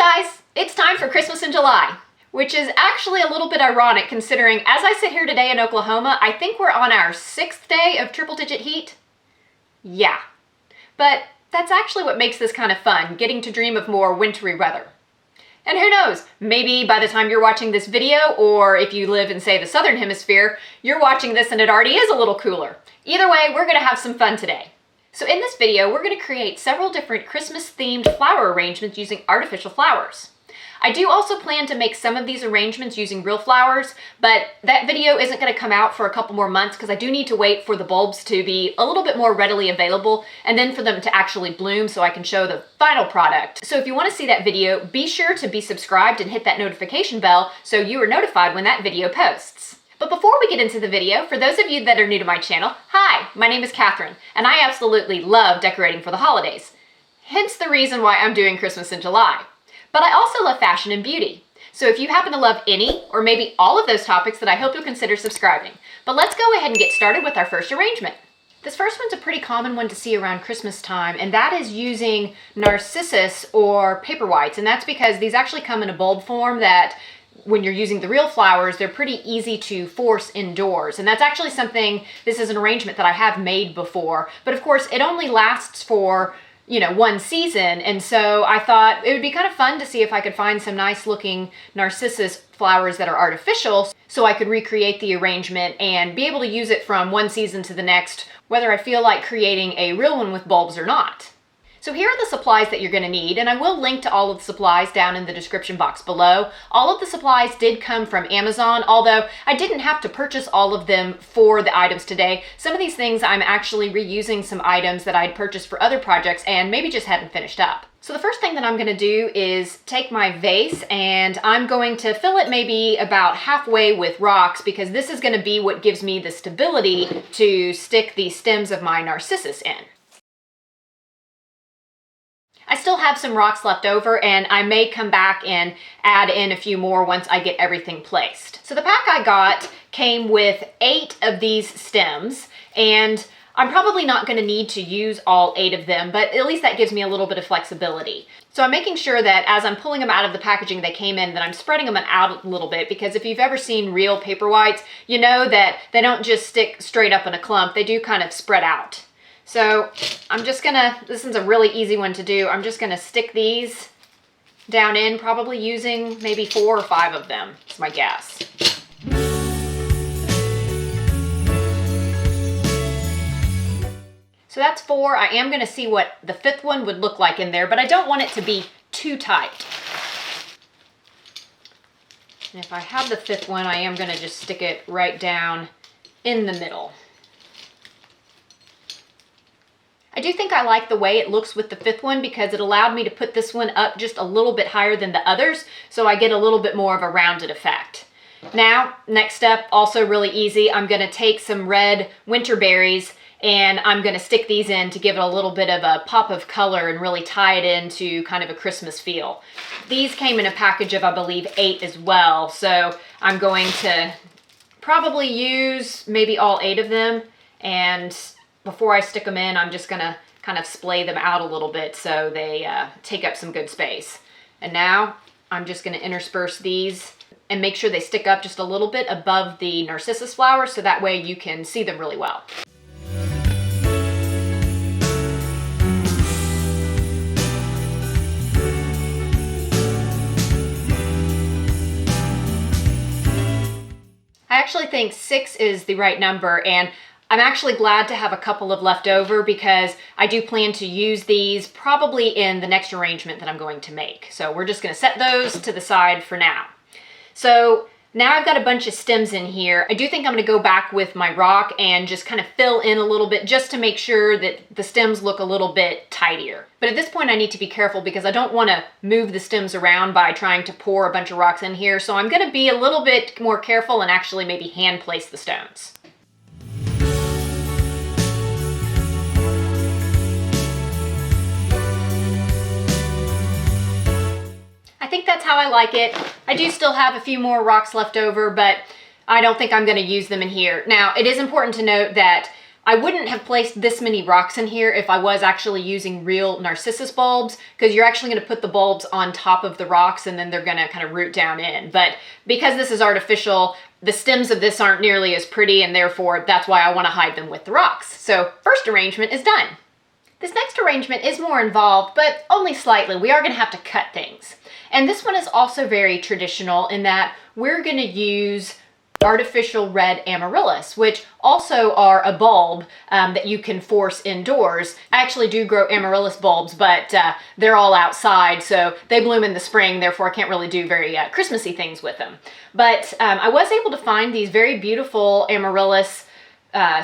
guys, it's time for Christmas in July, which is actually a little bit ironic considering as I sit here today in Oklahoma, I think we're on our 6th day of triple-digit heat. Yeah, but that's actually what makes this kind of fun, getting to dream of more wintry weather. And who knows, maybe by the time you're watching this video, or if you live in, say, the Southern Hemisphere, you're watching this and it already is a little cooler. Either way, we're gonna have some fun today. So in this video, we're gonna create several different Christmas-themed flower arrangements using artificial flowers. I do also plan to make some of these arrangements using real flowers, but that video isn't gonna come out for a couple more months because I do need to wait for the bulbs to be a little bit more readily available and then for them to actually bloom so I can show the final product. So if you wanna see that video, be sure to be subscribed and hit that notification bell so you are notified when that video posts. But before we get into the video, for those of you that are new to my channel, hi, my name is Catherine, and I absolutely love decorating for the holidays. Hence the reason why I'm doing Christmas in July. But I also love fashion and beauty. So if you happen to love any or maybe all of those topics, then I hope you'll consider subscribing. But let's go ahead and get started with our first arrangement. This first one's a pretty common one to see around Christmas time, and that is using Narcissus or paper whites. And that's because these actually come in a bulb form that when you're using the real flowers, they're pretty easy to force indoors. And that's actually something, this is an arrangement that I have made before, but of course it only lasts for one season, and so I thought it would be kind of fun to see if I could find some nice looking narcissus flowers that are artificial so I could recreate the arrangement and be able to use it from one season to the next, whether I feel like creating a real one with bulbs or not. So here are the supplies that you're going to need, and I will link to all of the supplies down in the description box below. All of the supplies did come from Amazon, although I didn't have to purchase all of them for the items today. Some of these things I'm actually reusing some items that I'd purchased for other projects and maybe just hadn't finished up. So the first thing that I'm going to do is take my vase and I'm going to fill it maybe about halfway with rocks because this is going to be what gives me the stability to stick the stems of my narcissus in. I still have some rocks left over and I may come back and add in a few more once I get everything placed. So the pack I got came with 8 of these stems, and I'm probably not going to need to use all 8 of them, but at least that gives me a little bit of flexibility. So I'm making sure that as I'm pulling them out of the packaging they came in, that I'm spreading them out a little bit, because if you've ever seen real paper whites, you know that they don't just stick straight up in a clump, they do kind of spread out. So I'm just gonna, this is a really easy one to do, I'm just gonna stick these down in, probably using maybe 4 or 5 of them, is my guess. So that's 4. I am gonna see what the 5th one would look like in there, but I don't want it to be too tight. And if I have the 5th one, I am gonna just stick it right down in the middle. I do think I like the way it looks with the 5th one because it allowed me to put this one up just a little bit higher than the others, so I get a little bit more of a rounded effect. Now, next step, also really easy, I'm gonna take some red winter berries and I'm gonna stick these in to give it a little bit of a pop of color and really tie it into kind of a Christmas feel. These came in a package of, I believe, 8 as well, so I'm going to probably use maybe all 8 of them, and before I stick them in, I'm just gonna kind of splay them out a little bit so they take up some good space. And now I'm just gonna intersperse these and make sure they stick up just a little bit above the narcissus flowers so that way you can see them really well. I actually think 6 is the right number, and I'm actually glad to have a couple of left over because I do plan to use these probably in the next arrangement that I'm going to make. So we're just gonna set those to the side for now. So now I've got a bunch of stems in here. I do think I'm gonna go back with my rock and just kind of fill in a little bit just to make sure that the stems look a little bit tidier. But at this point I need to be careful because I don't wanna move the stems around by trying to pour a bunch of rocks in here. So I'm gonna be a little bit more careful and actually maybe hand place the stones. I think that's how I like it. I do still have a few more rocks left over, but I don't think I'm gonna use them in here. Now, it is important to note that I wouldn't have placed this many rocks in here if I was actually using real Narcissus bulbs, because you're actually going to put the bulbs on top of the rocks and then they're going to kind of root down in. But because this is artificial, the stems of this aren't nearly as pretty, and therefore that's why I want to hide them with the rocks. So first arrangement is done. This next arrangement is more involved, but only slightly. We are going to have to cut things. And this one is also very traditional in that we're going to use artificial red amaryllis, which also are a bulb that you can force indoors. I actually do grow amaryllis bulbs, but they're all outside, so they bloom in the spring, therefore I can't really do very Christmassy things with them. But I was able to find these very beautiful amaryllis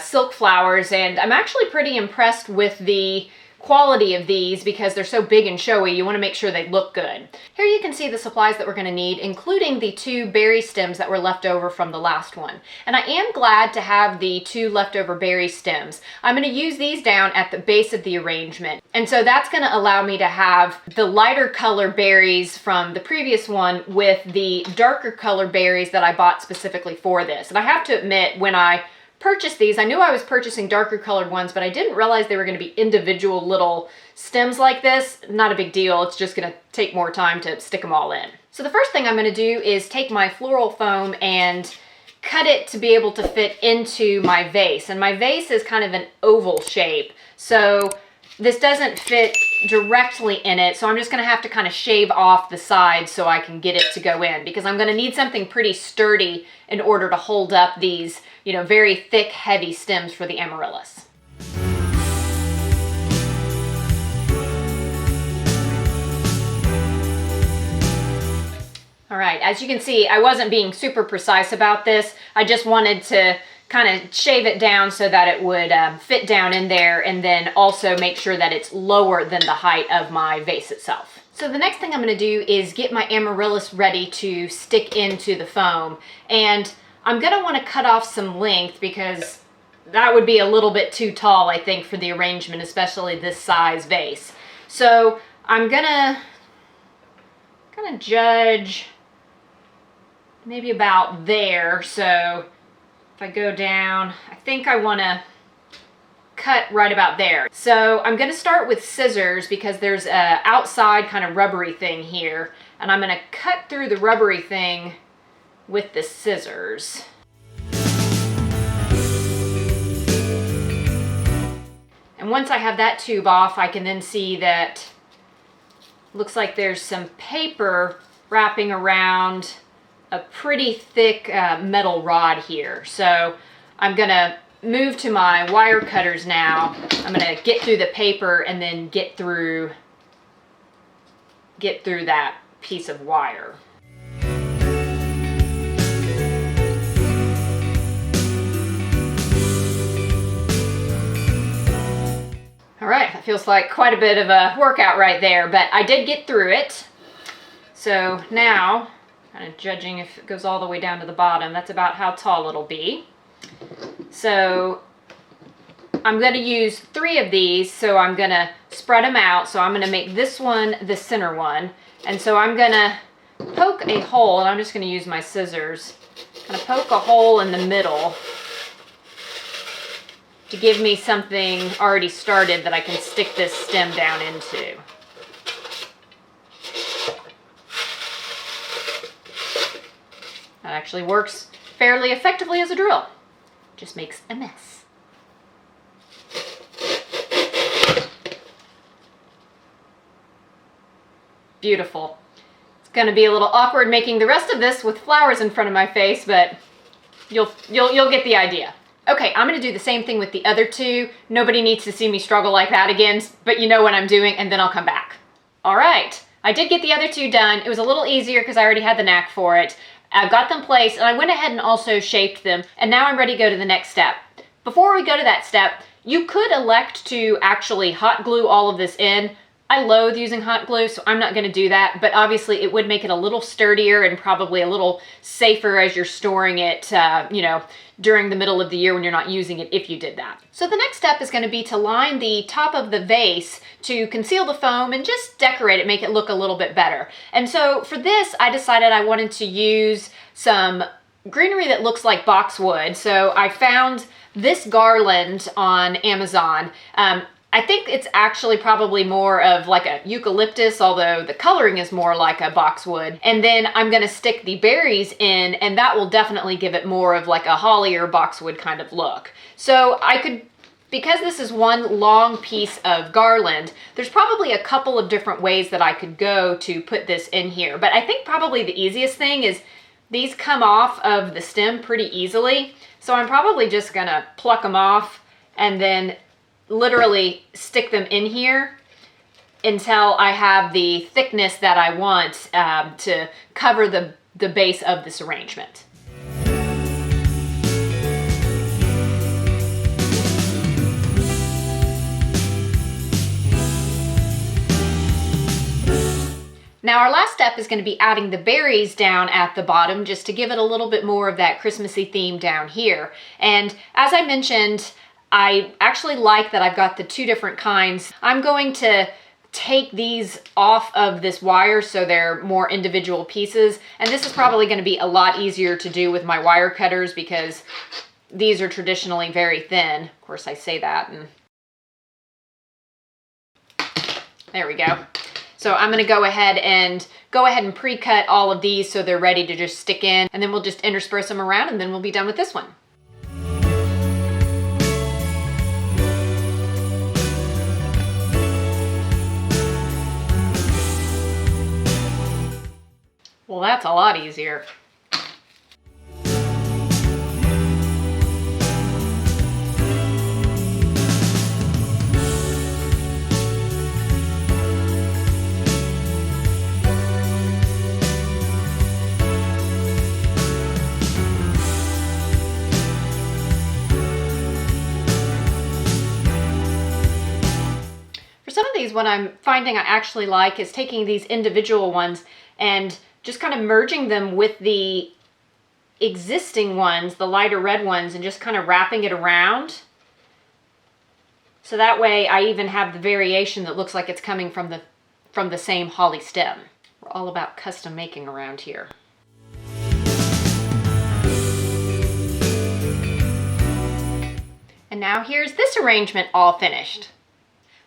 silk flowers, and I'm actually pretty impressed with the quality of these because they're so big and showy. You want to make sure they look good. Here you can see the supplies that we're going to need, including the 2 berry stems that were left over from the last one. And I am glad to have the 2 leftover berry stems. I'm going to use these down at the base of the arrangement. And so that's going to allow me to have the lighter color berries from the previous one with the darker color berries that I bought specifically for this. And I have to admit, when I purchased these, I knew I was purchasing darker colored ones, but I didn't realize they were going to be individual little stems like this. Not a big deal. It's just going to take more time to stick them all in. So the first thing I'm going to do is take my floral foam and cut it to be able to fit into my vase. And my vase is kind of an oval shape, so this doesn't fit directly in it, so I'm just going to have to kind of shave off the sides so I can get it to go in, because I'm going to need something pretty sturdy in order to hold up these, you know, very thick, heavy stems for the amaryllis. All right, as you can see, I wasn't being super precise about this. I just wanted to kind of shave it down so that it would fit down in there, and then also make sure that it's lower than the height of my vase itself. So the next thing I'm going to do is get my amaryllis ready to stick into the foam, and I'm going to want to cut off some length because that would be a little bit too tall, I think, for the arrangement, especially this size vase. So I'm gonna kind of judge maybe about there. So if I go down, I think I want to cut right about there. So I'm going to start with scissors because there's a outside kind of rubbery thing here, and I'm going to cut through the rubbery thing with the scissors. And once I have that tube off, I can then see that looks like there's some paper wrapping around a pretty thick metal rod here. So I'm gonna move to my wire cutters now. I'm gonna get through the paper and then get through that piece of wire. All right, that feels like quite a bit of a workout right there, but I did get through it. So now, kind of judging if it goes all the way down to the bottom, that's about how tall it'll be. So I'm going to use 3 of these, so I'm going to spread them out. So I'm going to make this one the center one. And so I'm going to poke a hole, and I'm just going to use my scissors, kind of poke a hole in the middle to give me something already started that I can stick this stem down into. That actually works fairly effectively as a drill. Just makes a mess. Beautiful. It's going to be a little awkward making the rest of this with flowers in front of my face, but you'll get the idea. Okay, I'm going to do the same thing with the other 2. Nobody needs to see me struggle like that again, but you know what I'm doing, and then I'll come back. All right, I did get the other 2 done. It was a little easier because I already had the knack for it. I got them placed, and I went ahead and also shaped them, and now I'm ready to go to the next step. Before we go to that step, you could elect to actually hot glue all of this in. I loathe using hot glue, so I'm not going to do that, but obviously it would make it a little sturdier and probably a little safer as you're storing it, you know, during the middle of the year when you're not using it, if you did that. So the next step is going to be to line the top of the vase to conceal the foam and just decorate it, make it look a little bit better. And so for this, I decided I wanted to use some greenery that looks like boxwood. So I found this garland on Amazon. I think it's actually probably more of like a eucalyptus, although the coloring is more like a boxwood. And then I'm gonna stick the berries in, and that will definitely give it more of like a holly or boxwood kind of look. So I could, because this is one long piece of garland, there's probably a couple of different ways that I could go to put this in here. But I think probably the easiest thing is these come off of the stem pretty easily. So I'm probably just gonna pluck them off and then literally stick them in here until I have the thickness that I want to cover the base of this arrangement. Now our last step is going to be adding the berries down at the bottom just to give it a little bit more of that Christmassy theme down here. And as I mentioned, I actually like that I've got the two different kinds. I'm going to take these off of this wire so they're more individual pieces. And this is probably going to be a lot easier to do with my wire cutters because these are traditionally very thin. Of course I say that, and there we go. So I'm going to go ahead and pre-cut all of these so they're ready to just stick in, and then we'll just intersperse them around, and then we'll be done with this one. Well, that's a lot easier. Some of these, what I'm finding I actually like is taking these individual ones and just kind of merging them with the existing ones, the lighter red ones, and just kind of wrapping it around. So that way I even have the variation that looks like it's coming from the same holly stem. We're all about custom making around here. And now here's this arrangement all finished.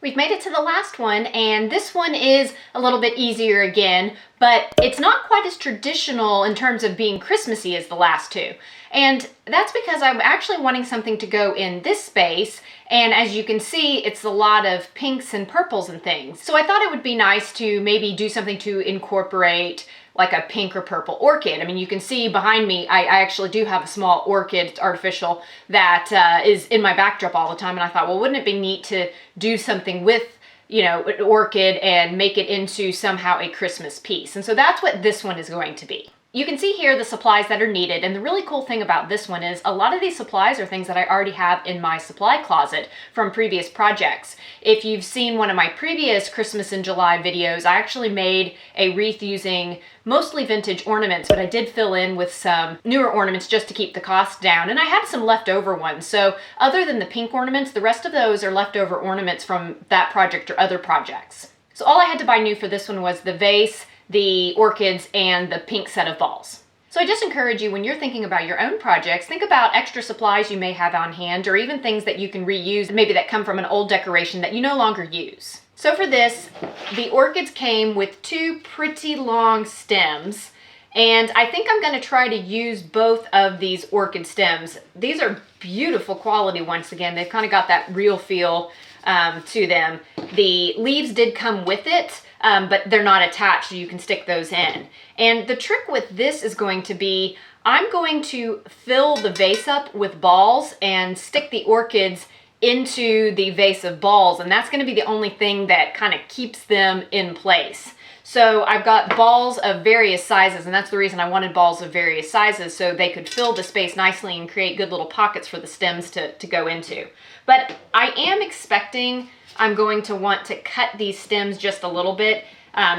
We've made it to the last one, and this one is a little bit easier again, but it's not quite as traditional in terms of being Christmassy as the last two. And that's because I'm actually wanting something to go in this space, and as you can see, it's a lot of pinks and purples and things. So I thought it would be nice to maybe do something to incorporate like a pink or purple orchid. I mean, you can see behind me, I actually do have a small orchid, it's artificial, that is in my backdrop all the time. And I thought, well, wouldn't it be neat to do something with, you know, an orchid and make it into somehow a Christmas piece? And so that's what this one is going to be. You can see here the supplies that are needed, and the really cool thing about this one is a lot of these supplies are things that I already have in my supply closet from previous projects. If you've seen one of my previous Christmas in July videos, I actually made a wreath using mostly vintage ornaments, but I did fill in with some newer ornaments just to keep the cost down, and I had some leftover ones. So other than the pink ornaments, the rest of those are leftover ornaments from that project or other projects. So all I had to buy new for this one was the vase, the orchids, and the pink set of balls. So I just encourage you, when you're thinking about your own projects, think about extra supplies you may have on hand, or even things that you can reuse, maybe that come from an old decoration that you no longer use. So for this, the orchids came with two pretty long stems, and I think I'm going to try to use both of these orchid stems. These are beautiful quality once again. They've kind of got that real feel to them. The leaves did come with it, but they're not attached, so you can stick those in. And the trick with this is going to be, I'm going to fill the vase up with balls and stick the orchids into the vase of balls, and that's going to be the only thing that kind of keeps them in place. So I've got balls of various sizes, and that's the reason I wanted balls of various sizes, so they could fill the space nicely and create good little pockets for the stems to go into. But I am expecting I'm going to want to cut these stems just a little bit.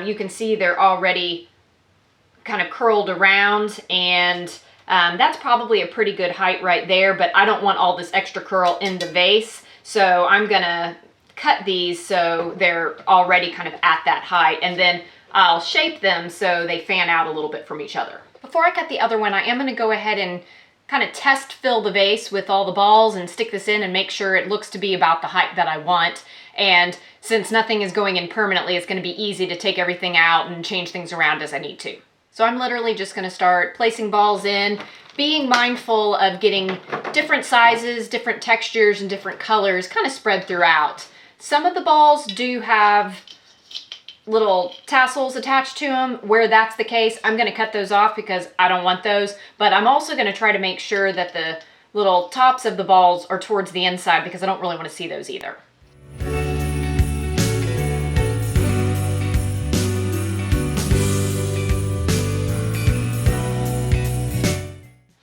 You can see they're already kind of curled around, and that's probably a pretty good height right there, but I don't want all this extra curl in the vase, so I'm gonna cut these so they're already kind of at that height, and then I'll shape them so they fan out a little bit from each other. Before I cut the other one, I am gonna go ahead and kind of test fill the vase with all the balls and stick this in and make sure it looks to be about the height that I want. And since nothing is going in permanently, it's going to be easy to take everything out and change things around as I need to. So I'm literally just going to start placing balls in, being mindful of getting different sizes, different textures, and different colors kind of spread throughout. Some of the balls do have little tassels attached to them. Where that's the case, I'm going to cut those off because I don't want those. But I'm also going to try to make sure that the little tops of the balls are towards the inside because I don't really want to see those either.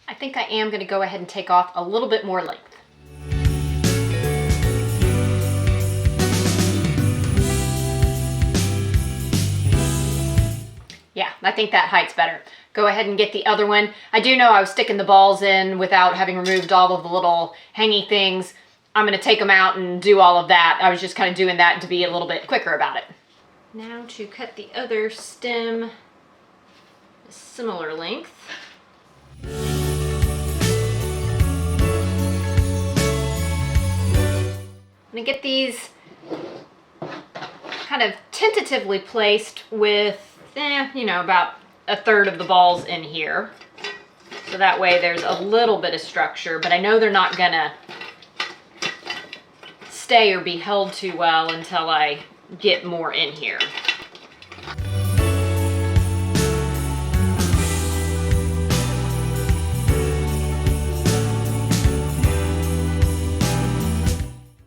I think I am going to go ahead and take off a little bit more length. Yeah, I think that height's better. Go ahead and get the other one. I do know I was sticking the balls in without having removed all of the little hangy things. I'm going to take them out and do all of that. I was just kind of doing that to be a little bit quicker about it. Now to cut the other stem a similar length. I'm going to get these kind of tentatively placed with you know, about a third of the balls in here. So that way there's a little bit of structure, but I know they're not gonna stay or be held too well until I get more in here.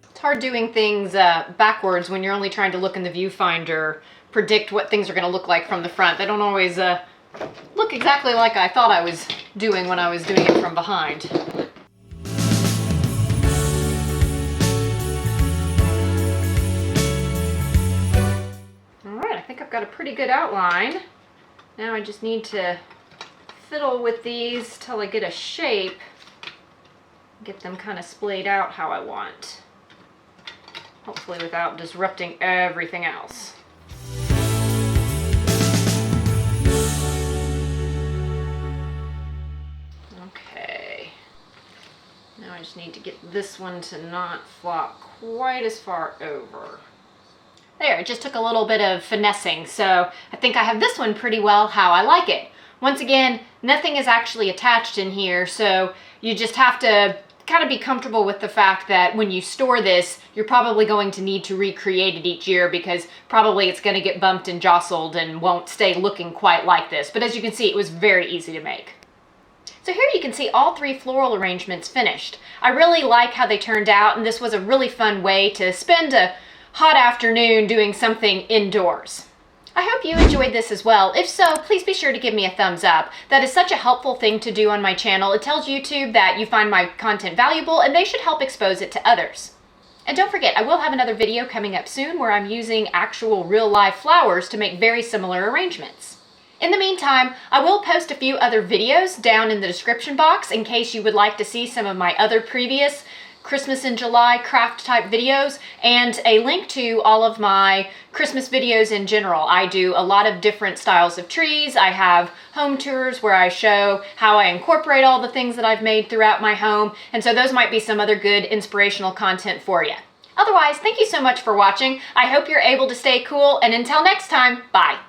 It's hard doing things backwards when you're only trying to look in the viewfinder, predict what things are going to look like from the front. They don't always look exactly like I thought I was doing when I was doing it from behind. Alright, I think I've got a pretty good outline. Now I just need to fiddle with these till I get a shape, get them kind of splayed out how I want. Hopefully without disrupting everything else. Now I just need to get this one to not flop quite as far over. There, it just took a little bit of finessing, so I think I have this one pretty well how I like it. Once again, nothing is actually attached in here, so you just have to kind of be comfortable with the fact that when you store this, you're probably going to need to recreate it each year because probably it's going to get bumped and jostled and won't stay looking quite like this. But as you can see, it was very easy to make. So here you can see all three floral arrangements finished. I really like how they turned out, and this was a really fun way to spend a hot afternoon doing something indoors. I hope you enjoyed this as well. If so, please be sure to give me a thumbs up. That is such a helpful thing to do on my channel. It tells YouTube that you find my content valuable and they should help expose it to others. And don't forget, I will have another video coming up soon where I'm using actual real live flowers to make very similar arrangements. In the meantime, I will post a few other videos down in the description box in case you would like to see some of my other previous Christmas in July craft type videos and a link to all of my Christmas videos in general. I do a lot of different styles of trees. I have home tours where I show how I incorporate all the things that I've made throughout my home, and so those might be some other good inspirational content for you. Otherwise, thank you so much for watching. I hope you're able to stay cool, and until next time, bye.